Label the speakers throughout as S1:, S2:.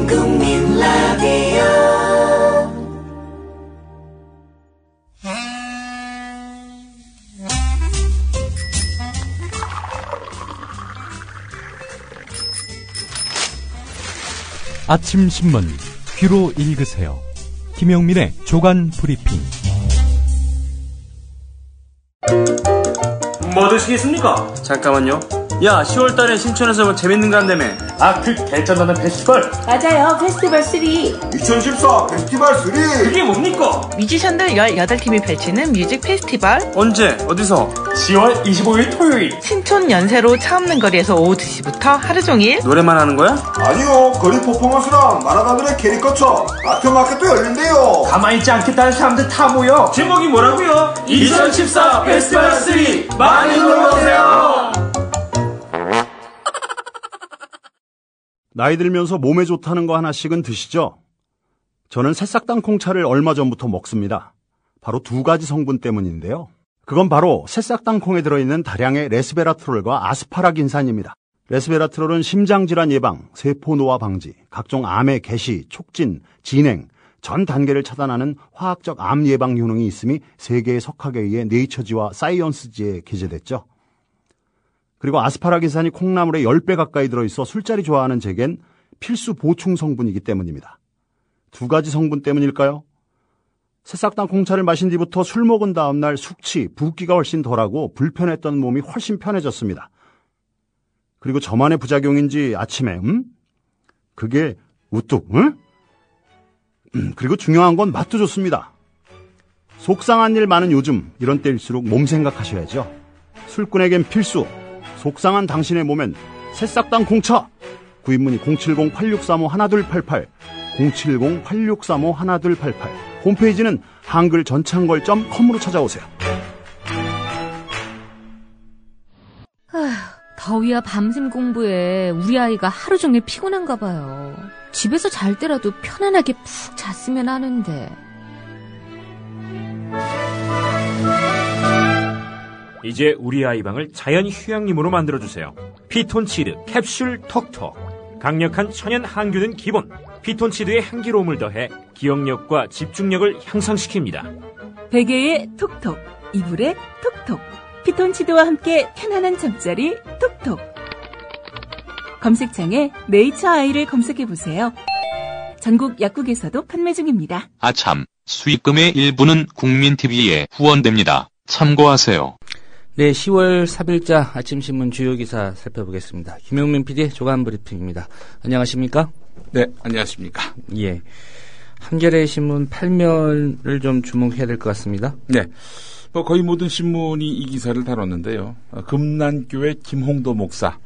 S1: 국민 라디오.
S2: 아침 신문 귀로 읽으세요. 김영민의 조간 브리핑.
S3: 뭐 드시겠습니까?
S4: 잠깐만요. 야, 10월달에 신촌에서 뭐 재밌는 거 한다며.
S3: 그 개쩐다는 페스티벌.
S5: 맞아요. 페스티벌 3.
S6: 2014 페스티벌 3.
S3: 그게 뭡니까?
S7: 뮤지션들 18팀이 펼치는 뮤직 페스티벌.
S4: 언제? 어디서?
S3: 10월 25일 토요일.
S7: 신촌 연세로 차 없는 거리에서 오후 2시부터 하루 종일.
S4: 노래만 하는 거야?
S6: 아니요, 거리 퍼포먼스랑 만화가들의 캐리커처, 아트마켓도 열린대요.
S3: 가만히 있지 않겠다는 사람들 다 모여. 제목이 뭐라고요? 2014 페스티벌 3. 많이 놀러오세요.
S8: 나이 들면서 몸에 좋다는 거 하나씩은 드시죠? 저는 새싹당 콩차를 얼마 전부터 먹습니다. 바로 두 가지 성분 때문인데요. 그건 바로 새싹당 콩에 들어있는 다량의 레스베라트롤과 아스파라긴산입니다. 레스베라트롤은 심장질환 예방, 세포 노화 방지, 각종 암의 개시, 촉진, 진행, 전 단계를 차단하는 화학적 암 예방 효능이 있음이 세계의 석학에 의해 네이처지와 사이언스지에 게재됐죠. 그리고 아스파라긴산이 콩나물에 10배 가까이 들어있어 술자리 좋아하는 제겐 필수 보충 성분이기 때문입니다. 두 가지 성분 때문일까요? 새싹당 콩차를 마신 뒤부터 술 먹은 다음 날 숙취, 붓기가 훨씬 덜하고 불편했던 몸이 훨씬 편해졌습니다. 그리고 저만의 부작용인지 아침에 그게 우뚝 그리고 중요한 건 맛도 좋습니다. 속상한 일 많은 요즘 이런 때일수록 몸 생각하셔야죠. 술꾼에겐 필수, 속상한 당신의 몸엔 새싹당 콩차. 구입문의 070-8635-1288 070-8635-1288. 홈페이지는 한글 전창걸.com으로 찾아오세요.
S9: 아휴, 더위와 밤샘 공부에 우리 아이가 하루 종일 피곤한가 봐요. 집에서 잘 때라도 편안하게 푹 잤으면 하는데.
S3: 이제 우리 아이방을 자연 휴양림으로 만들어주세요. 피톤치드 캡슐 톡톡. 강력한 천연 항균은 기본. 피톤치드의 향기로움을 더해 기억력과 집중력을 향상시킵니다.
S10: 베개에 톡톡, 이불에 톡톡. 피톤치드와 함께 편안한 잠자리 톡톡. 검색창에 네이처 아이를 검색해보세요. 전국 약국에서도 판매 중입니다.
S11: 아참, 수익금의 일부는 국민TV에 후원됩니다. 참고하세요.
S12: 네, 10월 3일자 아침신문 주요 기사 살펴보겠습니다. 김용민 PD 조간 브리핑입니다. 안녕하십니까?
S13: 네, 안녕하십니까?
S12: 예. 한겨레 신문 8면을 좀 주목해야 될 것 같습니다.
S13: 네. 거의 모든 신문이 이 기사를 다뤘는데요. 금난교회 김홍도 목사.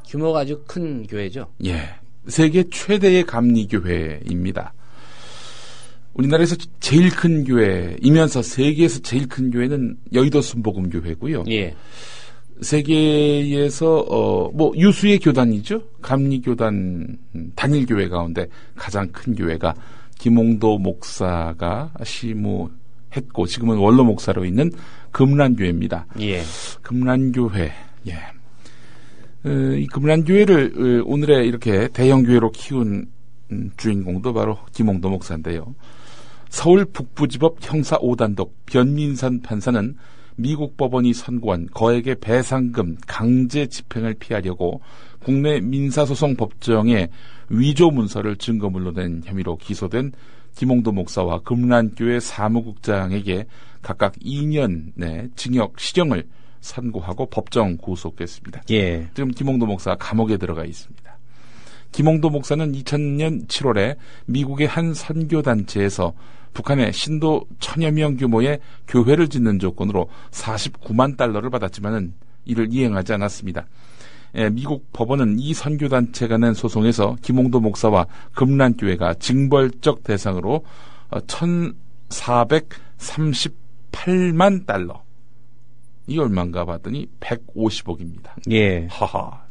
S12: 규모가 아주 큰 교회죠?
S13: 예. 세계 최대의 감리교회입니다. 우리나라에서 제일 큰 교회이면서 세계에서 제일 큰 교회는 여의도 순복음교회고요.
S12: 예.
S13: 세계에서 유수의 교단이죠. 감리교단 단일교회 가운데 가장 큰 교회가 김홍도 목사가 시무했고 지금은 원로 목사로 있는 금란교회입니다.
S12: 예.
S13: 금란교회. 예. 이 금란교회를 오늘의 이렇게 대형교회로 키운 주인공도 바로 김홍도 목사인데요. 서울 북부지법 형사 5단독 변민산 판사는 미국 법원이 선고한 거액의 배상금 강제 집행을 피하려고 국내 민사소송 법정에 위조 문서를 증거물로 낸 혐의로 기소된 김홍도 목사와 금란교회 사무국장에게 각각 2년 내 징역 실형을 선고하고 법정 구속됐습니다.
S12: 예.
S13: 지금 김홍도 목사 감옥에 들어가 있습니다. 김홍도 목사는 2000년 7월에 미국의 한 선교단체에서 북한에 신도 1000여 명 규모의 교회를 짓는 조건으로 49만 달러를 받았지만은 이를 이행하지 않았습니다. 미국 법원은 이 선교단체가 낸 소송에서 김홍도 목사와 금란교회가 징벌적 대상으로 1,438만 달러. 이게 얼마인가 봤더니 150억입니다.
S12: 예.
S13: 하하.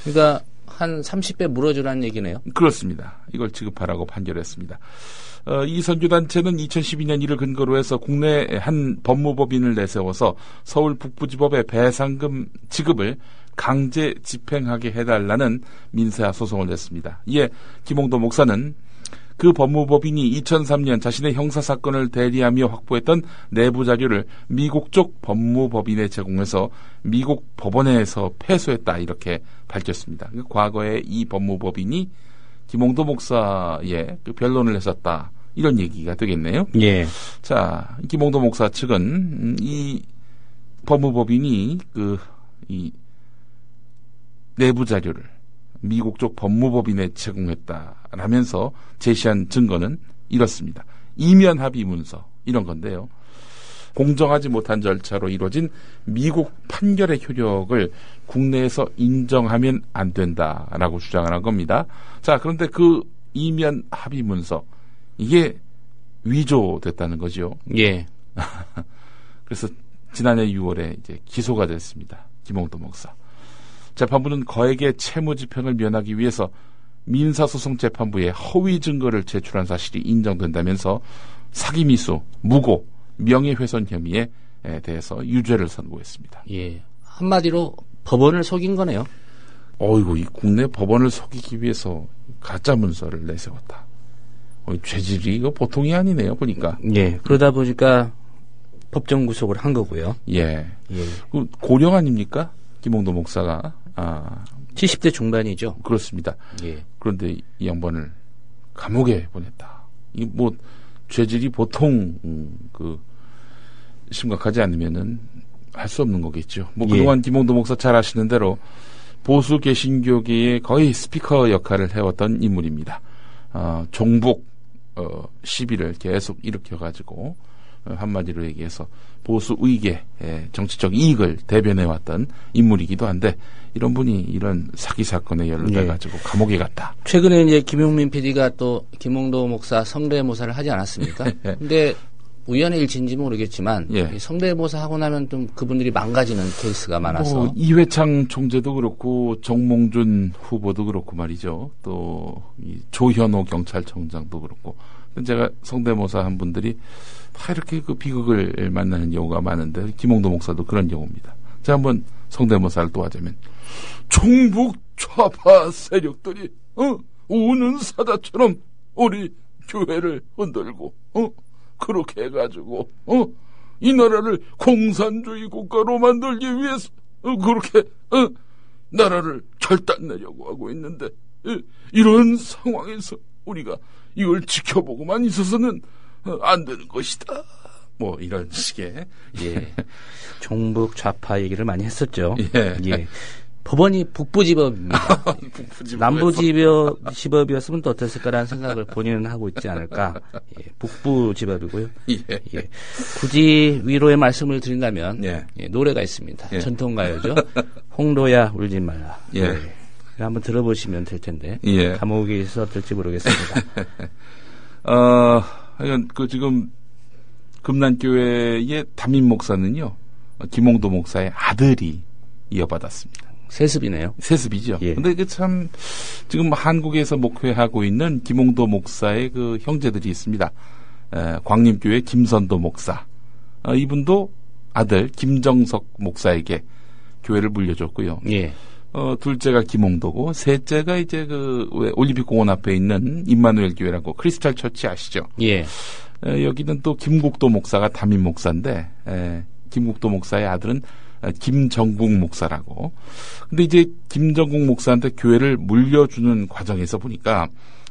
S12: 그러니까 한 30배 물어주라는 얘기네요.
S13: 그렇습니다. 이걸 지급하라고 판결했습니다. 이 선교단체는 2012년 이를 근거로 해서 국내 한 법무법인을 내세워서 서울 북부지법의 배상금 지급을 강제 집행하게 해달라는 민사 소송을 냈습니다. 이에 김홍도 목사는 그 법무법인이 2003년 자신의 형사사건을 대리하며 확보했던 내부 자료를 미국 쪽 법무법인에 제공해서 미국 법원에서 패소했다 이렇게 밝혔습니다. 과거에 이 법무법인이 김홍도 목사의 그 변론을 했었다 이런 얘기가 되겠네요.
S12: 예.
S13: 자, 김홍도 목사 측은 이 법무법인이 이 내부 자료를 미국 쪽 법무법인에 제공했다라면서 제시한 증거는 이렇습니다. 이면 합의 문서 이런 건데요. 공정하지 못한 절차로 이루어진 미국 판결의 효력을 국내에서 인정하면 안 된다라고 주장을 한 겁니다. 자, 그런데 그 이면 합의 문서 이게 위조됐다는 거죠.
S12: 예.
S13: 그래서 지난해 6월에 이제 기소가 됐습니다. 김홍도 목사. 재판부는 거액의 채무집행을 면하기 위해서 민사소송 재판부에 허위 증거를 제출한 사실이 인정된다면서 사기미수, 무고, 명예훼손 혐의에 대해서 유죄를 선고했습니다.
S12: 예. 한마디로 법원을 속인 거네요.
S13: 어이구, 이 국내 법원을 속이기 위해서 가짜 문서를 내세웠다. 죄질이 이거 보통이 아니네요, 보니까.
S12: 예. 그러다 보니까 법정 구속을 한 거고요.
S13: 예.
S12: 예.
S13: 고령 아닙니까? 김홍도 목사가.
S12: 70대 중반이죠.
S13: 그렇습니다.
S12: 예.
S13: 그런데 이 양반을 감옥에 보냈다. 이 뭐 죄질이 보통 심각하지 않으면은 할 수 없는 거겠죠. 뭐 그동안 김홍도 목사 잘 아시는 대로 보수 개신교계의 거의 스피커 역할을 해왔던 인물입니다. 종북 시비를 계속 일으켜가지고 한마디로 얘기해서 보수 의계 정치적 이익을 대변해왔던 인물이기도 한데 이런 분이 이런 사기 사건에 연루돼가지고 감옥에 갔다.
S12: 최근에 이제 김용민 PD가 또 김홍도 목사 성대모사를 하지 않았습니까? 근데 우연의 일치인지 모르겠지만 성대모사 하고 나면 좀 그분들이 망가지는 케이스가 많아서
S13: 이회창 총재도 그렇고 정몽준 후보도 그렇고 말이죠. 또 이 조현호 경찰청장도 그렇고 제가 성대모사 한 분들이 다 이렇게 그 비극을 만나는 경우가 많은데 김홍도 목사도 그런 경우입니다. 자, 한번 성대모사를 또 하자면 종북 좌파 세력들이 우는 사자처럼 우리 교회를 흔들고 그렇게 해가지고 이 나라를 공산주의 국가로 만들기 위해서 그렇게 나라를 결단내려고 하고 있는데 이런 상황에서 우리가 이걸 지켜보고만 있어서는 안 되는 것이다. 뭐 이런 식의
S12: 종북 좌파 얘기를 많이 했었죠. 예. 법원이 북부지법입니다. 남부지법이었으면 또 어땠을까라는 생각을 본인은 하고 있지 않을까. 북부지법이고요. 굳이 위로의 말씀을 드린다면 노래가 있습니다. 전통가요죠. 홍도야 울지 말라. 한번 들어보시면 될 텐데 감옥에서 어떨지 모르겠습니다.
S13: 지금 금난교회의 담임 목사는요 김홍도 목사의 아들이 이어받았습니다.
S12: 세습이네요.
S13: 세습이죠. 근데 참 지금 한국에서 목회하고 있는 김홍도 목사의 그 형제들이 있습니다. 광림교회 김선도 목사. 이분도 아들 김정석 목사에게 교회를 물려줬고요. 둘째가 김홍도고 셋째가 이제 왜 올림픽공원 앞에 있는 임마누엘 교회라고 크리스탈 처치 아시죠? 여기는 또 김국도 목사가 담임 목사인데 김국도 목사의 아들은 김정국 목사라고. 근데 이제 김정국 목사한테 교회를 물려주는 과정에서 보니까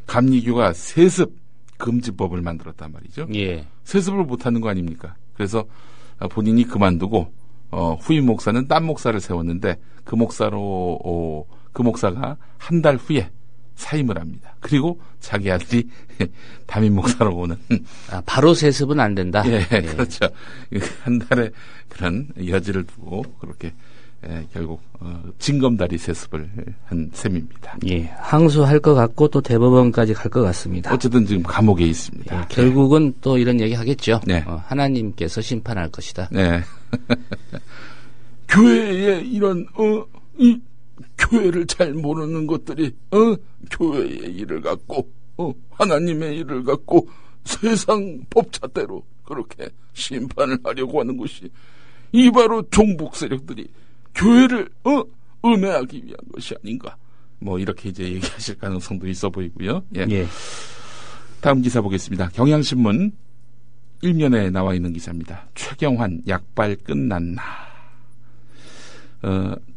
S13: 감리교가 세습 금지법을 만들었단 말이죠. 세습을 못하는 거 아닙니까? 그래서 본인이 그만두고 후임 목사는 딴 목사를 세웠는데 그 목사가 한 달 후에 사임을 합니다. 그리고 자기 아들이 담임 목사로 오는.
S12: 바로 세습은 안 된다.
S13: 그렇죠. 한 달에 그런 여지를 두고 그렇게 결국 징검다리 세습을 한 셈입니다.
S12: 항소할 것 같고 또 대법원까지 갈 것 같습니다.
S13: 어쨌든 지금 감옥에 있습니다.
S12: 결국은 또 이런 얘기 하겠죠. 하나님께서 심판할 것이다.
S13: 교회에 이런 이 교회를 잘 모르는 것들이 교회의 일을 갖고 하나님의 일을 갖고 세상 법잣대로 그렇게 심판을 하려고 하는 것이 이 바로 종북 세력들이 교회를 은혜하기 위한 것이 아닌가. 뭐 이렇게 이제 얘기하실 가능성도 있어 보이고요. 예.
S12: 예.
S13: 다음 기사 보겠습니다. 경향신문 1면에 나와 있는 기사입니다. 최경환 약발 끝났나.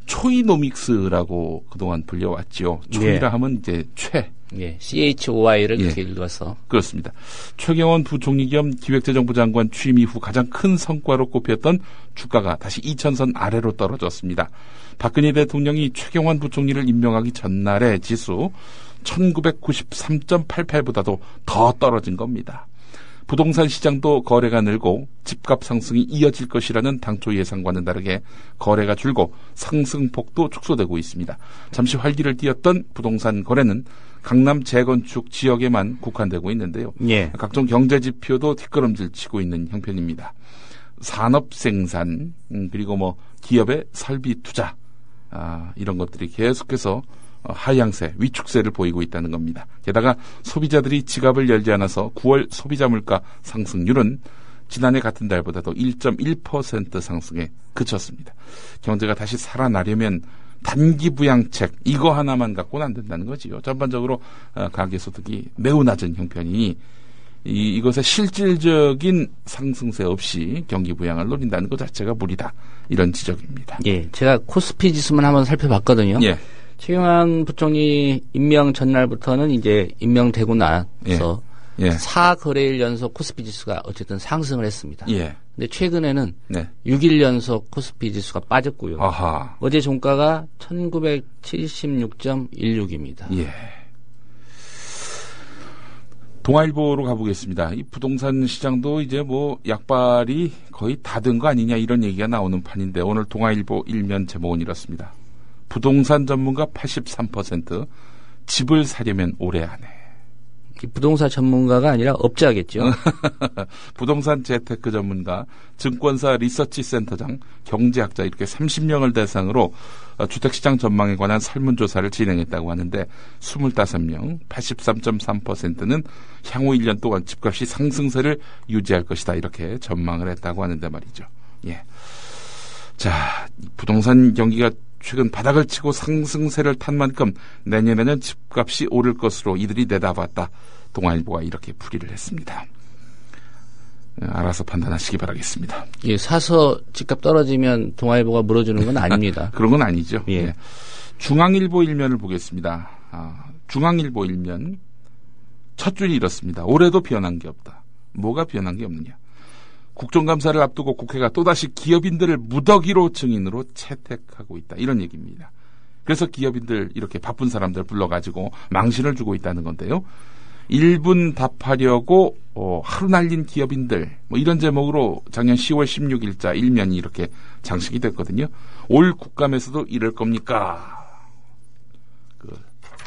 S13: 초이노믹스라고 그동안 불려왔죠. 초이라 하면 이제 최.
S12: 예, CHOI를 이렇게 읽어서.
S13: 그렇습니다. 최경원 부총리 겸 기획재정부 장관 취임 이후 가장 큰 성과로 꼽혔던 주가가 다시 2000선 아래로 떨어졌습니다. 박근혜 대통령이 최경원 부총리를 임명하기 전날의 지수 1993.88보다도 더 떨어진 겁니다. 부동산 시장도 거래가 늘고 집값 상승이 이어질 것이라는 당초 예상과는 다르게 거래가 줄고 상승폭도 축소되고 있습니다. 잠시 활기를 띠었던 부동산 거래는 강남 재건축 지역에만 국한되고 있는데요.
S12: 예.
S13: 각종 경제 지표도 뒷걸음질 치고 있는 형편입니다. 산업 생산 그리고 뭐 기업의 설비 투자 이런 것들이 계속해서 하향세, 위축세를 보이고 있다는 겁니다. 게다가 소비자들이 지갑을 열지 않아서 9월 소비자 물가 상승률은 지난해 같은 달보다도 1.1% 상승에 그쳤습니다. 경제가 다시 살아나려면 단기 부양책 이거 하나만 갖고는 안 된다는 거지요. 전반적으로 가계소득이 매우 낮은 형편이니 이것의 실질적인 상승세 없이 경기 부양을 노린다는 것 자체가 무리다. 이런 지적입니다.
S12: 예, 제가 코스피 지수만 한번 살펴봤거든요.
S13: 예.
S12: 최경환 부총리 임명 전날부터는 이제 임명되고 나서 4거래일 연속 코스피 지수가 어쨌든 상승을 했습니다.
S13: 예.
S12: 근데 최근에는
S13: 네.
S12: 6일 연속 코스피 지수가 빠졌고요.
S13: 아하.
S12: 어제 종가가 1976.16입니다.
S13: 예. 동아일보로 가보겠습니다. 이 부동산 시장도 이제 뭐 약발이 거의 다 된 거 아니냐 이런 얘기가 나오는 판인데 오늘 동아일보 1면 제목은 이렇습니다. 부동산 전문가 83% 집을 사려면 올해 안에.
S12: 부동산 전문가가 아니라 업자겠죠.
S13: 부동산 재테크 전문가, 증권사 리서치 센터장, 경제학자 이렇게 30명을 대상으로 주택시장 전망에 관한 설문조사를 진행했다고 하는데 25명, 83.3%는 향후 1년 동안 집값이 상승세를 유지할 것이다 이렇게 전망을 했다고 하는데 말이죠. 예. 자, 부동산 경기가 최근 바닥을 치고 상승세를 탄 만큼 내년에는 집값이 오를 것으로 이들이 내다봤다. 동아일보가 이렇게 풀이를 했습니다. 알아서 판단하시기 바라겠습니다.
S12: 예, 사서 집값 떨어지면 동아일보가 물어주는 건 아닙니다.
S13: 그런 건 아니죠.
S12: 예.
S13: 예. 중앙일보 1면을 보겠습니다. 중앙일보 1면 첫 줄이 이렇습니다. 올해도 변한 게 없다. 뭐가 변한 게 없느냐. 국정감사를 앞두고 국회가 또다시 기업인들을 무더기로 증인으로 채택하고 있다. 이런 얘기입니다. 그래서 기업인들 이렇게 바쁜 사람들 불러가지고 망신을 주고 있다는 건데요. 1분 답하려고 하루 날린 기업인들 뭐 이런 제목으로 작년 10월 16일자 1면이 이렇게 장식이 됐거든요. 올 국감에서도 이럴 겁니까?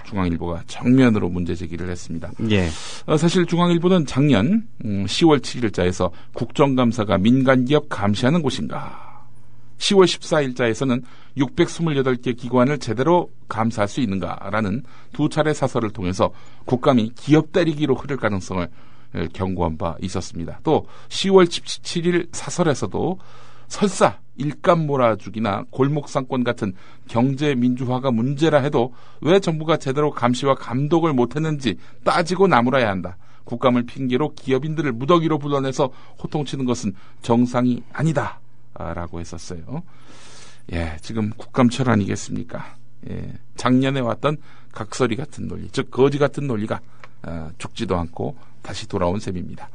S13: 중앙일보가 정면으로 문제 제기를 했습니다.
S12: 예.
S13: 사실 중앙일보는 작년 10월 7일자에서 국정감사가 민간기업 감시하는 곳인가 10월 14일자에서는 628개 기관을 제대로 감사할 수 있는가라는 두 차례 사설을 통해서 국감이 기업 때리기로 흐를 가능성을 경고한 바 있었습니다. 또 10월 17일 사설에서도 설사 일감 몰아주기나 골목상권 같은 경제 민주화가 문제라 해도 왜 정부가 제대로 감시와 감독을 못했는지 따지고 나무라야 한다. 국감을 핑계로 기업인들을 무더기로 불러내서 호통치는 것은 정상이 아니다. 라고 했었어요. 예, 지금 국감철 아니겠습니까? 예, 작년에 왔던 각설이 같은 논리, 즉 거지 같은 논리가 죽지도 않고 다시 돌아온 셈입니다.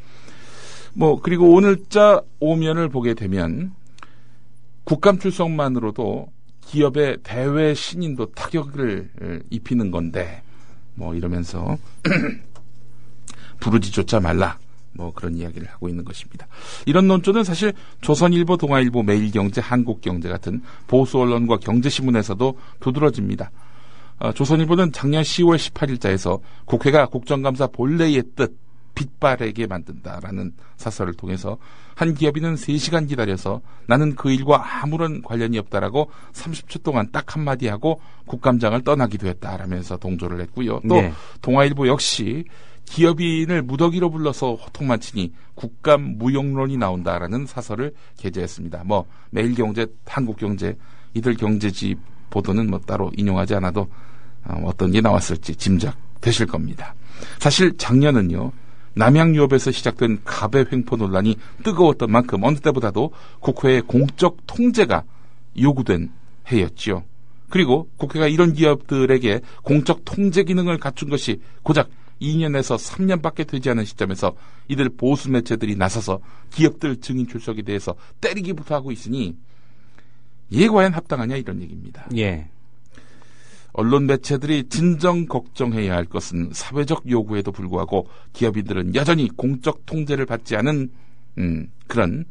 S13: 뭐 그리고 오늘자 5면을 보게 되면 국감 출석만으로도 기업의 대외 신인도 타격을 입히는 건데 뭐 이러면서 부르짖조차 말라 뭐 그런 이야기를 하고 있는 것입니다. 이런 논조는 사실 조선일보, 동아일보, 매일경제, 한국경제 같은 보수 언론과 경제신문에서도 두드러집니다. 조선일보는 작년 10월 18일자에서 국회가 국정감사 본래의 뜻 빛바래게 만든다라는 사설을 통해서 한 기업인은 3시간 기다려서 나는 그 일과 아무런 관련이 없다라고 30초 동안 딱 한마디 하고 국감장을 떠나기도 했다라면서 동조를 했고요. 또 네. 동아일보 역시 기업인을 무더기로 불러서 호통만 치니 국감 무용론이 나온다라는 사설을 게재했습니다. 뭐 매일경제, 한국경제 이들 경제지 보도는 뭐 따로 인용하지 않아도 어떤 게 나왔을지 짐작되실 겁니다. 사실 작년은요, 남양 유업에서 시작된 갑의 횡포 논란이 뜨거웠던 만큼 어느 때보다도 국회의 공적 통제가 요구된 해였지요. 그리고 국회가 이런 기업들에게 공적 통제 기능을 갖춘 것이 고작 2년에서 3년밖에 되지 않은 시점에서 이들 보수 매체들이 나서서 기업들 증인 출석에 대해서 때리기부터 하고 있으니 이게 과연 합당하냐 이런 얘기입니다.
S12: 예.
S13: 언론 매체들이 진정 걱정해야 할 것은 사회적 요구에도 불구하고 기업인들은 여전히 공적 통제를 받지 않은 그런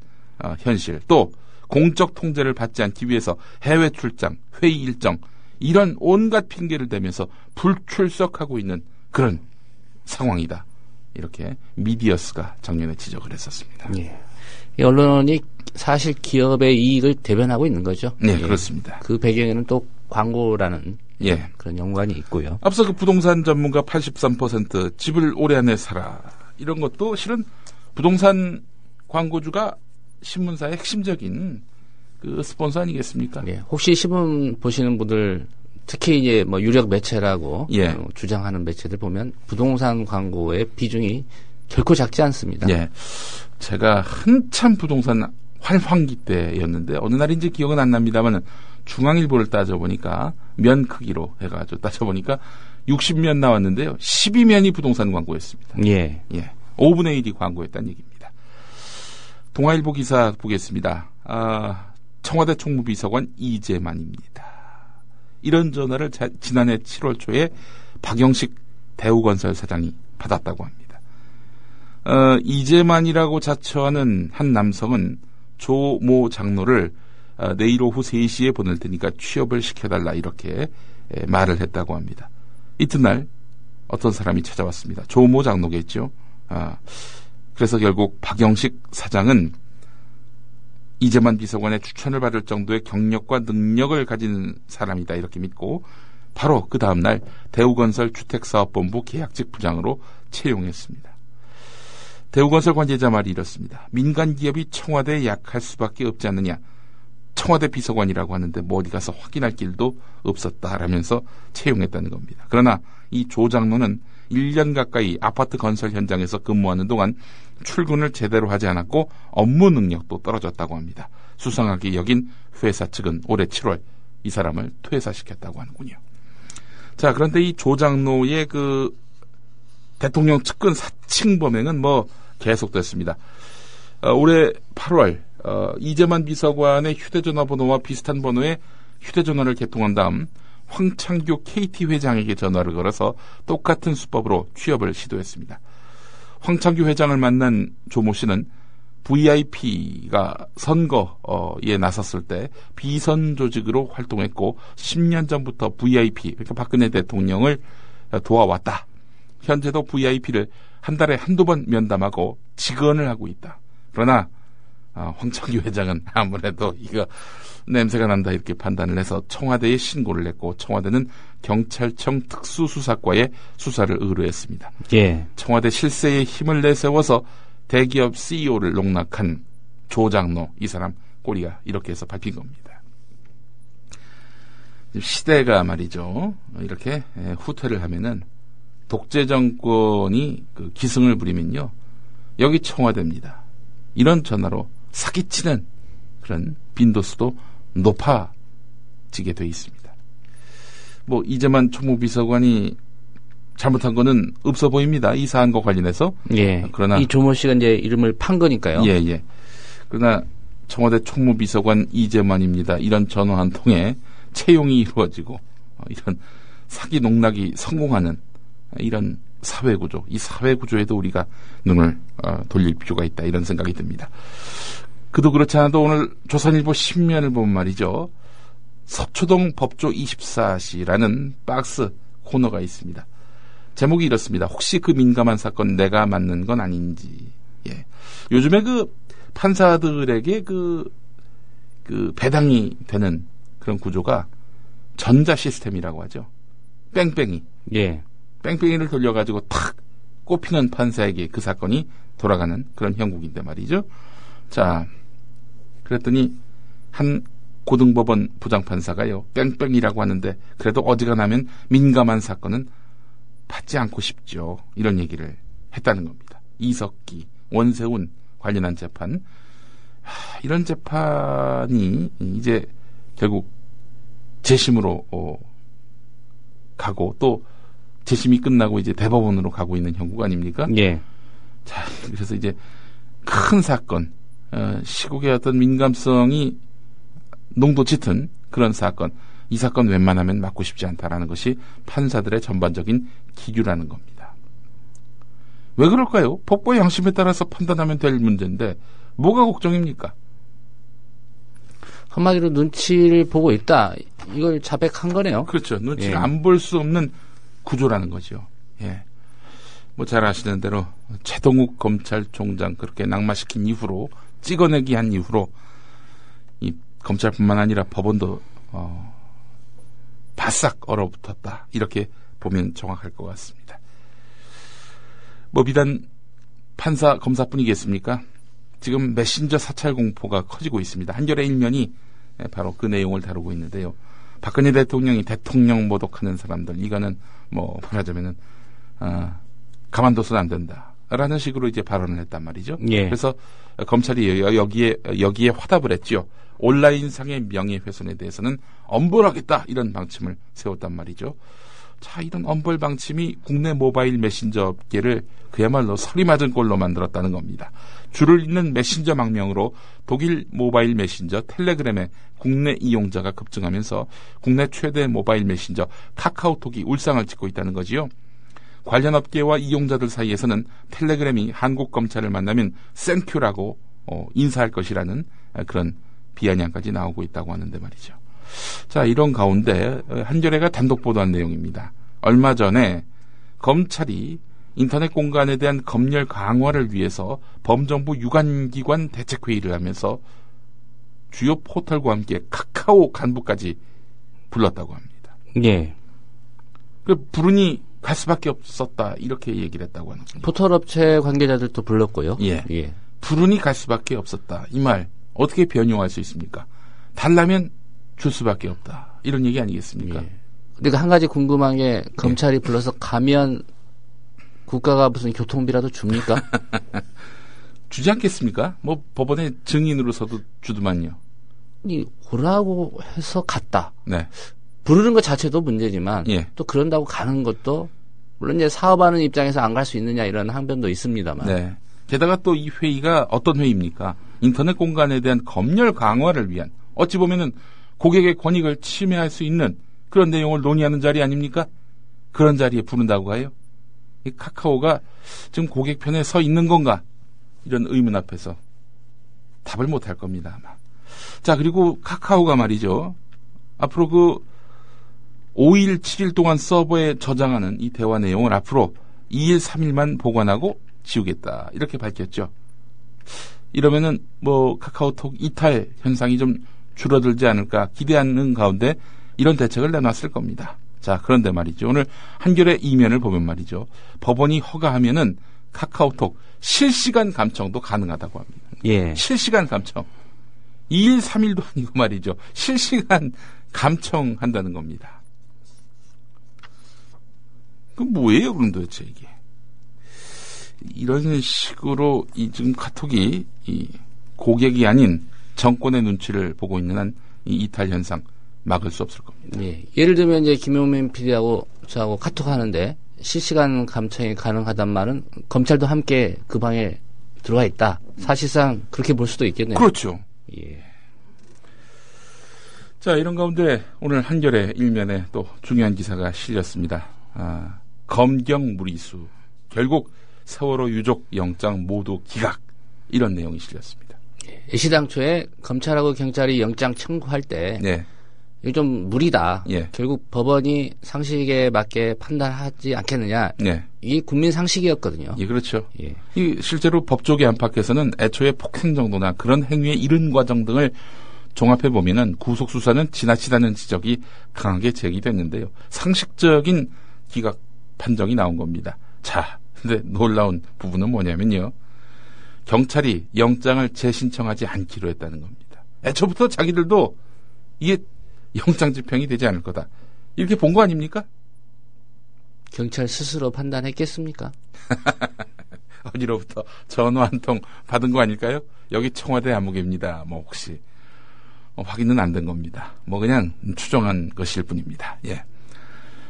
S13: 현실, 또 공적 통제를 받지 않기 위해서 해외 출장, 회의 일정 이런 온갖 핑계를 대면서 불출석하고 있는 그런 상황이다. 이렇게 미디어스가 작년에 지적을 했었습니다.
S12: 예. 이 언론이 사실 기업의 이익을 대변하고 있는 거죠.
S13: 네,
S12: 예.
S13: 그렇습니다.
S12: 그 배경에는 또 광고라는
S13: 예.
S12: 그런 연관이 있고요.
S13: 앞서 그 부동산 전문가 83% 집을 올해 안에 사라 이런 것도 실은 부동산 광고주가 신문사의 핵심적인 그 스폰서 아니겠습니까?
S12: 예. 혹시 신문 보시는 분들 특히 이제 뭐 유력 매체라고
S13: 예.
S12: 주장하는 매체들 보면 부동산 광고의 비중이 결코 작지 않습니다.
S13: 예. 제가 한참 부동산 활황기 때였는데 어느 날인지 기억은 안 납니다만 중앙일보를 따져보니까 면 크기로 해가지고 따져보니까 60면 나왔는데요. 12면이 부동산 광고였습니다.
S12: 예.
S13: 예. 5분의 1이 광고였다는 얘기입니다. 동아일보 기사 보겠습니다. 청와대 총무비서관 이재만입니다. 이런 전화를 지난해 7월 초에 박영식 대우건설 사장이 받았다고 합니다. 이재만이라고 자처하는 한 남성은 조 모 장로를 내일 오후 3시에 보낼 테니까 취업을 시켜달라 이렇게 말을 했다고 합니다. 이튿날 어떤 사람이 찾아왔습니다. 조 모 장로겠죠. 그래서 결국 박영식 사장은 이재만 비서관의 추천을 받을 정도의 경력과 능력을 가진 사람이다 이렇게 믿고 바로 그 다음날 대우건설 주택사업본부 계약직 부장으로 채용했습니다. 대우건설 관계자 말이 이렇습니다. 민간 기업이 청와대에 약할 수밖에 없지 않느냐. 청와대 비서관이라고 하는데 뭐 어디 가서 확인할 길도 없었다라면서 채용했다는 겁니다. 그러나 이 조 장로는 1년 가까이 아파트 건설 현장에서 근무하는 동안 출근을 제대로 하지 않았고 업무 능력도 떨어졌다고 합니다. 수상하게 여긴 회사 측은 올해 7월 이 사람을 퇴사시켰다고 하는군요. 자, 그런데 이 조 장로의 그 대통령 측근 사칭 범행은 뭐 계속됐습니다. 올해 8월 이재만 비서관의 휴대전화 번호와 비슷한 번호의 휴대전화를 개통한 다음 황창규 KT 회장에게 전화를 걸어서 똑같은 수법으로 취업을 시도했습니다. 황창규 회장을 만난 조모 씨는 VIP가 선거에 나섰을 때 비선 조직으로 활동했고 10년 전부터 VIP, 그러니까 박근혜 대통령을 도와왔다. 현재도 VIP를 한 달에 한두 번 면담하고 직언을 하고 있다. 그러나 황창규 회장은 아무래도 이거 냄새가 난다 이렇게 판단을 해서 청와대에 신고를 했고 청와대는 경찰청 특수수사과에 수사를 의뢰했습니다.
S12: 예.
S13: 청와대 실세에 힘을 내세워서 대기업 CEO를 농락한 조 장로 이 사람 꼬리가 이렇게 해서 밟힌 겁니다. 시대가 말이죠. 이렇게 후퇴를 하면은 독재 정권이 그 기승을 부리면요. 여기 청와대입니다. 이런 전화로 사기치는 그런 빈도수도 높아지게 돼 있습니다. 뭐 이재만 총무비서관이 잘못한 거는 없어 보입니다. 이 사안과 관련해서.
S12: 예.
S13: 그러나
S12: 이 조모 씨가 이제 이름을 판 거니까요.
S13: 예, 예. 그러나 청와대 총무비서관 이재만입니다. 이런 전화 한 통에 채용이 이루어지고 이런 사기 농락이 성공하는 이런 사회구조, 이 사회구조에도 우리가 눈을 돌릴 필요가 있다 이런 생각이 듭니다. 그도 그렇지 않아도 오늘 조선일보 신면을 보면 말이죠. 서초동 법조 24시라는 박스 코너가 있습니다. 제목이 이렇습니다. 혹시 그 민감한 사건 내가 맞는 건 아닌지. 예. 요즘에 그 판사들에게 그 배당이 되는 그런 구조가 전자 시스템이라고 하죠. 뺑뺑이.
S12: 예.
S13: 뺑뺑이를 돌려가지고 탁 꼽히는 판사에게 그 사건이 돌아가는 그런 형국인데 말이죠. 자, 그랬더니 한 고등법원 부장판사가요, 뺑뺑이라고 하는데 그래도 어지간하면 민감한 사건은 받지 않고 싶죠. 이런 얘기를 했다는 겁니다. 이석기, 원세훈 관련한 재판. 이런 재판이 이제 결국 재심으로 가고 또 재심이 끝나고 이제 대법원으로 가고 있는 형국 아닙니까?
S12: 예.
S13: 자, 그래서 이제 큰 사건, 시국의 어떤 민감성이 농도 짙은 그런 사건, 이 사건 웬만하면 맡고 싶지 않다라는 것이 판사들의 전반적인 기류라는 겁니다. 왜 그럴까요? 법과 양심에 따라서 판단하면 될 문제인데 뭐가 걱정입니까?
S12: 한마디로 눈치를 보고 있다. 이걸 자백한 거네요.
S13: 그렇죠. 눈치를
S12: 예.
S13: 안 볼 수 없는 구조라는 거죠. 예. 뭐 잘 아시는 대로 최동욱 검찰총장 그렇게 낙마시킨 이후로 찍어내기 한 이후로 이 검찰뿐만 아니라 법원도 바싹 얼어붙었다. 이렇게 보면 정확할 것 같습니다. 뭐 비단 판사 검사뿐이겠습니까? 지금 메신저 사찰 공포가 커지고 있습니다. 한겨레 일면이 바로 그 내용을 다루고 있는데요. 박근혜 대통령이 대통령 모독하는 사람들, 이거는 뭐 말하자면은 가만둬서는 안 된다라는 식으로 이제 발언을 했단 말이죠.
S12: 예.
S13: 그래서 검찰이 여기에 화답을 했지요. 온라인상의 명예훼손에 대해서는 엄벌하겠다 이런 방침을 세웠단 말이죠. 자, 이런 엄벌 방침이 국내 모바일 메신저 업계를 그야말로 서리 맞은 꼴로 만들었다는 겁니다. 줄을 잇는 메신저 망명으로 독일 모바일 메신저 텔레그램의 국내 이용자가 급증하면서 국내 최대 모바일 메신저 카카오톡이 울상을 찍고 있다는 거지요. 관련 업계와 이용자들 사이에서는 텔레그램이 한국 검찰을 만나면 땡큐라고 인사할 것이라는 그런 비아냥까지 나오고 있다고 하는데 말이죠. 자, 이런 가운데 한겨레가 단독 보도한 내용입니다. 얼마 전에 검찰이 인터넷 공간에 대한 검열 강화를 위해서 범정부 유관기관 대책회의를 하면서 주요 포털과 함께 카카오 간부까지 불렀다고 합니다.
S12: 예.
S13: 그 부르니 갈 수밖에 없었다 이렇게 얘기를 했다고 하는 겁니다.
S12: 포털업체 관계자들도 불렀고요.
S13: 예.
S12: 예.
S13: 부르니 갈 수밖에 없었다. 이 말 어떻게 변용할 수 있습니까? 달라면 줄 수밖에 없다. 이런 얘기 아니겠습니까?
S12: 예. 그러니까 한 가지 궁금한 게 검찰이 불러서 가면 국가가 무슨 교통비라도 줍니까?
S13: 주지 않겠습니까? 뭐 법원에 증인으로서도 주더만요.
S12: 오라고 해서 갔다.
S13: 네.
S12: 부르는 것 자체도 문제지만
S13: 예.
S12: 또 그런다고 가는 것도 물론 이제 사업하는 입장에서 안 갈 수 있느냐 이런 항변도 있습니다만.
S13: 네. 게다가 또 이 회의가 어떤 회의입니까? 인터넷 공간에 대한 검열 강화를 위한 어찌 보면은 고객의 권익을 침해할 수 있는 그런 내용을 논의하는 자리 아닙니까? 그런 자리에 부른다고 해요? 이 카카오가 지금 고객 편에 서 있는 건가? 이런 의문 앞에서 답을 못 할 겁니다, 아마. 자, 그리고 카카오가 말이죠. 앞으로 그 5일, 7일 동안 서버에 저장하는 이 대화 내용을 앞으로 2일, 3일만 보관하고 지우겠다. 이렇게 밝혔죠. 이러면은 뭐 카카오톡 이탈 현상이 좀 줄어들지 않을까 기대하는 가운데 이런 대책을 내놨을 겁니다. 자, 그런데 말이죠. 오늘 한겨레 이면을 보면 말이죠. 법원이 허가하면은 카카오톡 실시간 감청도 가능하다고 합니다.
S12: 예.
S13: 실시간 감청. 2일, 3일도 아니고 말이죠. 실시간 감청한다는 겁니다. 그 뭐예요, 그럼 도대체 이게? 이런 식으로 지금 카톡이 이 고객이 아닌 정권의 눈치를 보고 있는 한 이 이탈 현상 막을 수 없을 겁니다.
S12: 예. 예를 들면 이제 김용민 PD하고 저하고 카톡 하는데 실시간 감청이 가능하단 말은 검찰도 함께 그 방에 들어가 있다. 사실상 그렇게 볼 수도 있겠네요.
S13: 그렇죠.
S12: 예.
S13: 자, 이런 가운데 오늘 한겨레 일면에 또 중요한 기사가 실렸습니다. 검경 무리수. 결국 세월호 유족 영장 모두 기각. 이런 내용이 실렸습니다.
S12: 시당초에 검찰하고 경찰이 영장 청구할 때
S13: 네.
S12: 이게 좀 무리다.
S13: 예.
S12: 결국 법원이 상식에 맞게 판단하지 않겠느냐.
S13: 네.
S12: 이게 국민 상식이었거든요.
S13: 예, 그렇죠.
S12: 예.
S13: 이 실제로 법조계 안팎에서는 애초에 폭행 정도나 그런 행위의 이른 과정 등을 종합해 보면은 구속 수사는 지나치다는 지적이 강하게 제기됐는데요. 상식적인 기각 판정이 나온 겁니다. 자, 근데 놀라운 부분은 뭐냐면요. 경찰이 영장을 재신청하지 않기로 했다는 겁니다. 애초부터 자기들도 이게 영장 집행이 되지 않을 거다. 이렇게 본 거 아닙니까?
S12: 경찰 스스로 판단했겠습니까?
S13: 어디로부터 전화 한 통 받은 거 아닐까요? 여기 청와대 아무개입니다. 뭐 혹시 확인은 안 된 겁니다. 뭐 그냥 추정한 것일 뿐입니다. 예.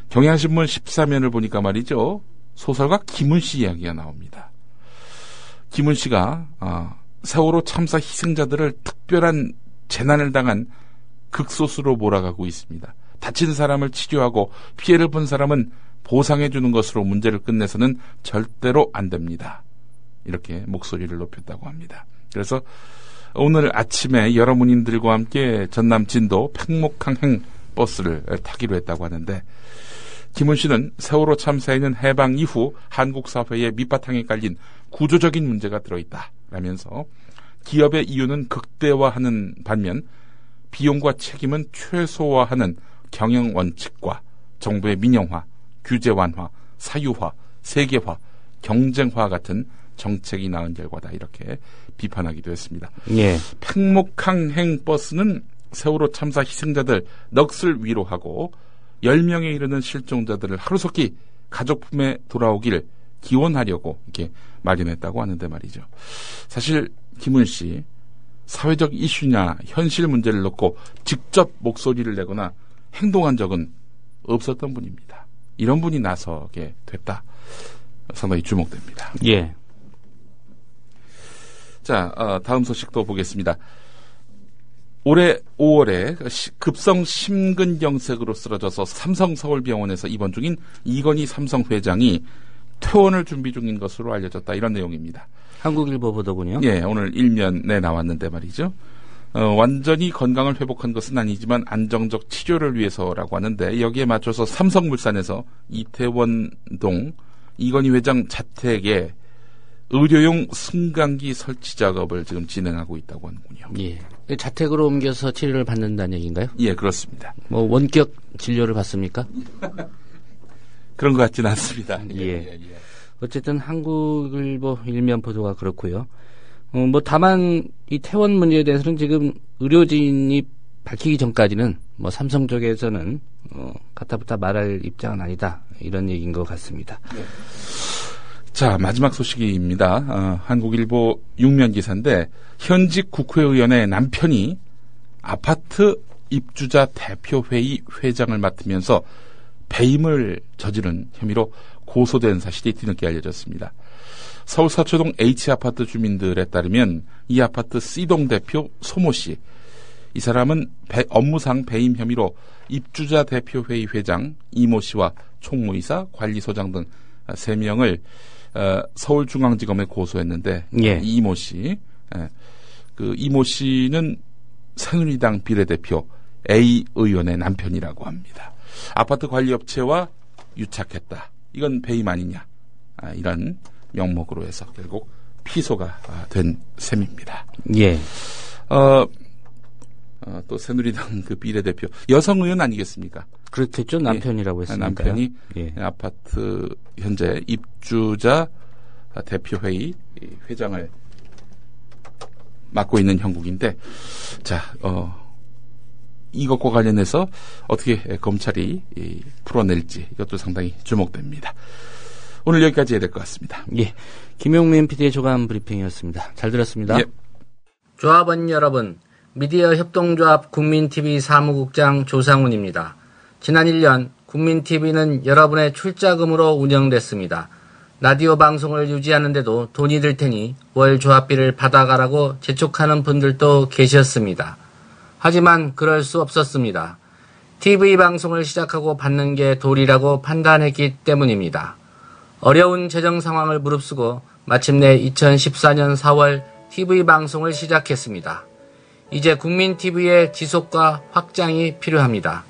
S13: 경향신문 14면을 보니까 말이죠. 소설가 김훈 씨 이야기가 나옵니다. 김훈 씨가 세월호 참사 희생자들을 특별한 재난을 당한 극소수로 몰아가고 있습니다. 다친 사람을 치료하고 피해를 본 사람은 보상해 주는 것으로 문제를 끝내서는 절대로 안 됩니다. 이렇게 목소리를 높였다고 합니다. 그래서 오늘 아침에 여러분들과 함께 전남 진도 팽목항행 버스를 타기로 했다고 하는데, 김훈 씨는 세월호 참사에는 해방 이후 한국 사회의 밑바탕에 깔린 구조적인 문제가 들어있다라면서 기업의 이윤은 극대화하는 반면 비용과 책임은 최소화하는 경영 원칙과 정부의 민영화, 규제 완화, 사유화, 세계화, 경쟁화 같은 정책이 낳은 결과다, 이렇게 비판하기도 했습니다.
S12: 예.
S13: 팽목항행 버스는 세월호 참사 희생자들 넋을 위로하고 10명에 이르는 실종자들을 하루속히 가족 품에 돌아오길 기원하려고 이렇게 마련했다고 하는데 말이죠. 사실 김훈 씨 사회적 이슈냐 현실 문제를 놓고 직접 목소리를 내거나 행동한 적은 없었던 분입니다. 이런 분이 나서게 됐다. 상당히 주목됩니다.
S12: 예.
S13: 자, 다음 소식도 보겠습니다. 올해 5월에 급성 심근경색으로 쓰러져서 삼성 서울병원에서 입원 중인 이건희 삼성 회장이 퇴원을 준비 중인 것으로 알려졌다. 이런 내용입니다.
S12: 한국일보 보도군요.
S13: 예, 오늘 일면에 나왔는데 말이죠. 완전히 건강을 회복한 것은 아니지만 안정적 치료를 위해서라고 하는데, 여기에 맞춰서 삼성물산에서 이태원동 이건희 회장 자택에 의료용 승강기 설치 작업을 지금 진행하고 있다고 하는군요.
S12: 예. 자택으로 옮겨서 치료를 받는다는 얘기인가요?
S13: 예, 그렇습니다.
S12: 뭐 원격 진료를 받습니까?
S13: 그런 것 같지는 않습니다.
S12: 예. 어쨌든 한국일보 일면 보도가 그렇고요. 뭐 다만 이 퇴원 문제에 대해서는 지금 의료진이 밝히기 전까지는 뭐 삼성 쪽에서는 가타부타 말할 입장은 아니다, 이런 얘기인 것 같습니다.
S13: 네. 자, 마지막 소식입니다. 한국일보 6면 기사인데, 현직 국회의원의 남편이 아파트 입주자 대표회의 회장을 맡으면서 배임을 저지른 혐의로 고소된 사실이 뒤늦게 알려졌습니다. 서울 서초동 H아파트 주민들에 따르면 이 아파트 C동 대표 소모 씨, 이 사람은 업무상 배임 혐의로 입주자 대표회의 회장 이모 씨와 총무이사, 관리소장 등 3명을 서울중앙지검에 고소했는데,
S12: 예.
S13: 이모 씨, 그 이모 씨는 새누리당 비례대표 A 의원의 남편이라고 합니다. 아파트 관리업체와 유착했다. 이건 배임 아니냐. 이런 명목으로 해서 결국 피소가 된 셈입니다.
S12: 예.
S13: 또 새누리당 그 비례대표 여성 의원 아니겠습니까?
S12: 그렇겠죠. 남편이라고 했으니까요.
S13: 남편이
S12: 예.
S13: 아파트 현재 입주자 대표회의 회장을 맡고 있는 형국인데, 자, 이것과 관련해서 어떻게 검찰이 풀어낼지, 이것도 상당히 주목됩니다. 오늘 여기까지 해야 될 것 같습니다.
S12: 예. 김용민 PD의 조간 브리핑이었습니다. 잘 들었습니다.
S13: 예.
S12: 조합원 여러분, 미디어 협동조합 국민TV 사무국장 조상훈입니다. 지난 1년 국민TV는 여러분의 출자금으로 운영됐습니다. 라디오 방송을 유지하는데도 돈이 들 테니 월 조합비를 받아가라고 재촉하는 분들도 계셨습니다. 하지만 그럴 수 없었습니다. TV 방송을 시작하고 받는 게 도리라고 판단했기 때문입니다. 어려운 재정 상황을 무릅쓰고 마침내 2014년 4월 TV 방송을 시작했습니다. 이제 국민TV의 지속과 확장이 필요합니다.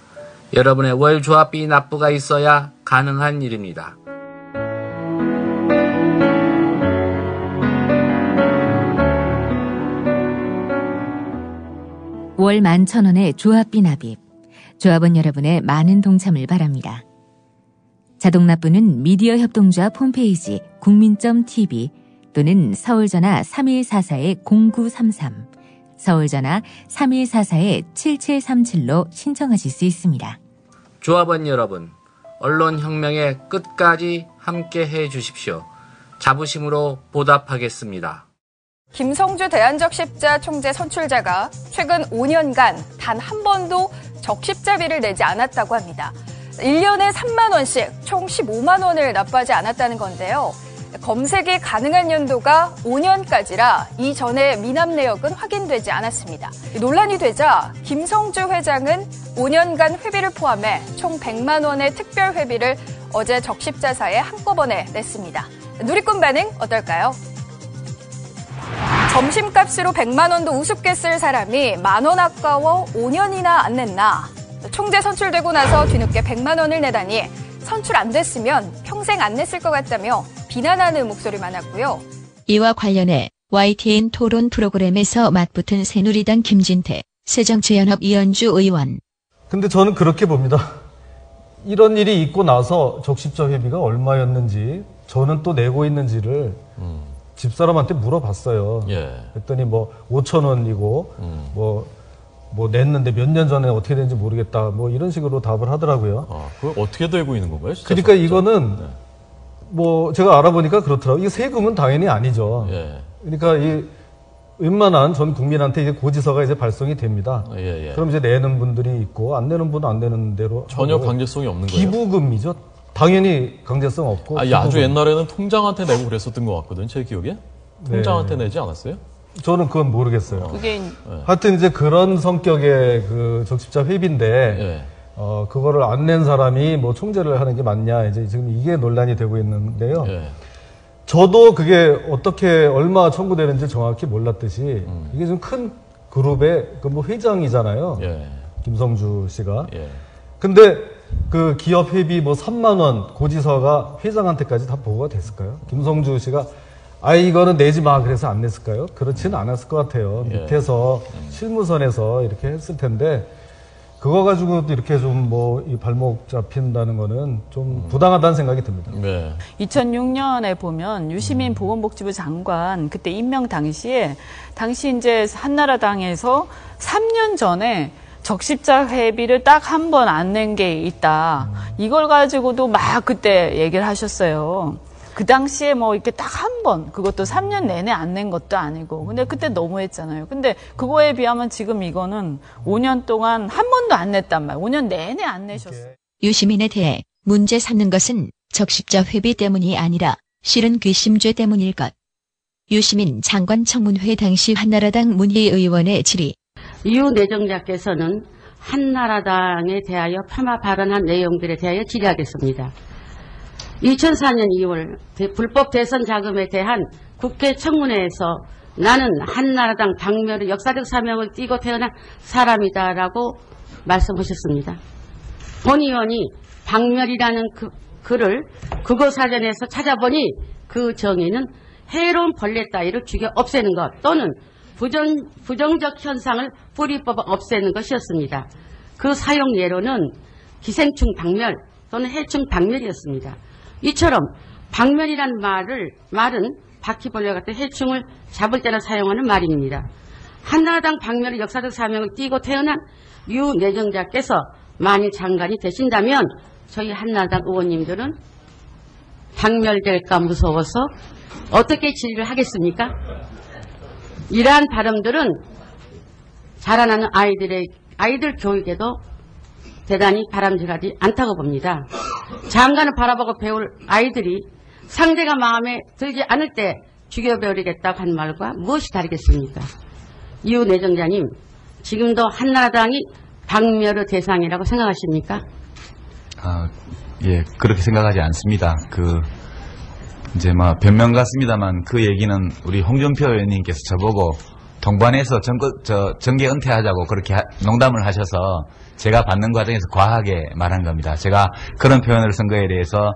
S12: 여러분의 월 조합비 납부가 있어야 가능한 일입니다.
S9: 월 11,000원의 조합비 납입. 조합원 여러분의 많은 동참을 바랍니다. 자동 납부는 미디어 협동조합 홈페이지 국민.tv 또는 서울전화 3144-0933,
S5: 서울전화 3144-7737로 신청하실 수 있습니다.
S12: 조합원 여러분, 언론혁명의 끝까지 함께해 주십시오. 자부심으로 보답하겠습니다.
S14: 김성주 대한적십자 총재 선출자가 최근 5년간 단 한 번도 적십자비를 내지 않았다고 합니다. 1년에 3만 원씩 총 15만 원을 납부하지 않았다는 건데요. 검색이 가능한 연도가 5년까지라 이전의 미납 내역은 확인되지 않았습니다. 논란이 되자 김성주 회장은 5년간 회비를 포함해 총 100만 원의 특별 회비를 어제 적십자사에 한꺼번에 냈습니다. 누리꾼 반응 어떨까요? 점심값으로 100만 원도 우습게 쓸 사람이 만 원 아까워 5년이나 안 냈나? 총재 선출되고 나서 뒤늦게 100만 원을 내다니 선출 안 됐으면 평생 안 냈을 것 같다며 비난하는 목소리 많았고요.
S15: 이와 관련해 YTN 토론 프로그램에서 맞붙은 새누리당 김진태, 새정치연합 이현주 의원.
S16: 근데 저는 그렇게 봅니다. 이런 일이 있고 나서 적십자 회비가 얼마였는지 저는 또 내고 있는지를 집사람한테 물어봤어요. 그랬더니 뭐 5천 원이고 뭐 냈는데 몇 년 전에 어떻게 된지 모르겠다. 뭐 이런 식으로 답을 하더라고요.
S17: 그걸 어떻게 되고 있는 건가요? 진짜
S16: 그러니까 이거는 뭐 제가 알아보니까 그렇더라고요. 이게 세금은 당연히 아니죠. 그러니까 이 웬만한 전 국민한테 이제 고지서가 이제 발송이 됩니다. 그럼 이제 내는 분들이 있고 안 내는 분은 안 내는 대로
S17: 전혀 강제성이 없는 거예요.
S16: 기부금이죠. 당연히 강제성 없고.
S17: 아주 옛날에는 통장한테 내고 그랬었던 것 같거든, 제 기억에. 통장한테 내지 않았어요?
S16: 저는 그건 모르겠어요.
S14: 그게
S16: 하여튼 이제 그런 성격의 그 적십자 회비인데 그거를 안 낸 사람이 뭐 총재를 하는 게 맞냐 이제 지금 이게 논란이 되고 있는데요. 저도 그게 어떻게 얼마 청구되는지 정확히 몰랐듯이 이게 좀 큰 그룹의 그 뭐 회장이잖아요. 김성주 씨가. 근데 그 기업 회비 뭐 3만 원 고지서가 회장한테까지 다 보고가 됐을까요? 김성주 씨가 이거는 내지 마 그래서 안 냈을까요? 그렇지는 않았을 것 같아요. 밑에서 실무선에서 이렇게 했을 텐데 그거 가지고도 이렇게 좀 뭐 이 발목 잡힌다는 거는 좀 부당하다는 생각이 듭니다.
S18: 2006년에 보면 유시민 보건복지부 장관 그때 임명 당시 이제 한나라당에서 3년 전에 적십자 회비를 딱 한 번 안 낸 게 있다. 이걸 가지고도 막 그때 얘기를 하셨어요. 그 당시에 뭐 이렇게 딱 한 번, 그것도 3년 내내 안 낸 것도 아니고. 근데 그때 너무했잖아요. 근데 그거에 비하면 지금 이거는 5년 동안 한 번도 안 냈단 말이에요. 5년 내내 안 내셨어요.
S15: 유시민에 대해 문제 삼는 것은 적십자 회비 때문이 아니라 실은 괘씸죄 때문일 것. 유시민 장관 청문회 당시 한나라당 문희의원의 질의.
S19: 유 내정자께서는 한나라당에 대하여 폄하 발언한 내용들에 대하여 질의하겠습니다. 2004년 2월 불법 대선 자금에 대한 국회 청문회에서 나는 한나라당 박멸의 역사적 사명을 띠고 태어난 사람이다라고 말씀하셨습니다. 본 의원이 박멸이라는 글을 국어사전에서 찾아보니 그 정의는 해로운 벌레 따위를 죽여 없애는 것 또는 부정적 현상을 뿌리 뽑아 없애는 것이었습니다. 그 사용 예로는 기생충 박멸 또는 해충 박멸이었습니다. 이처럼 박멸이란 말은 바퀴벌레 같은 해충을 잡을 때나 사용하는 말입니다. 한나라당 박멸의 역사적 사명을 띠고 태어난 유 내정자께서 만일 장관이 되신다면 저희 한나라당 의원님들은 박멸될까 무서워서 어떻게 질의를 하겠습니까? 이러한 발언들은 자라나는 아이들 교육에도 대단히 바람직하지 않다고 봅니다. 장관을 바라보고 배울 아이들이 상대가 마음에 들지 않을 때 죽여버리겠다고 한 말과 무엇이 다르겠습니까? 이후 내정자님, 지금도 한나라당이 박멸의 대상이라고 생각하십니까?
S20: 예, 그렇게 생각하지 않습니다. 이제 변명 같습니다만 그 얘기는 우리 홍준표 의원님께서 저보고 동반해서 정계 은퇴하자고 그렇게 농담을 하셔서 제가 받는 과정에서 과하게 말한 겁니다. 제가 그런 표현을 쓴 거에 대해서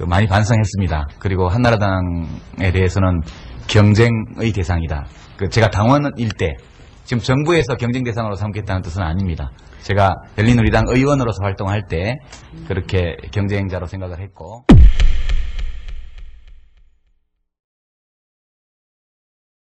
S20: 많이 반성했습니다. 그리고 한나라당에 대해서는 경쟁의 대상이다. 제가 당원일 때 지금 정부에서 경쟁 대상으로 삼겠다는 뜻은 아닙니다. 제가 열린우리당 의원으로서 활동할 때 그렇게 경쟁자로 생각을 했고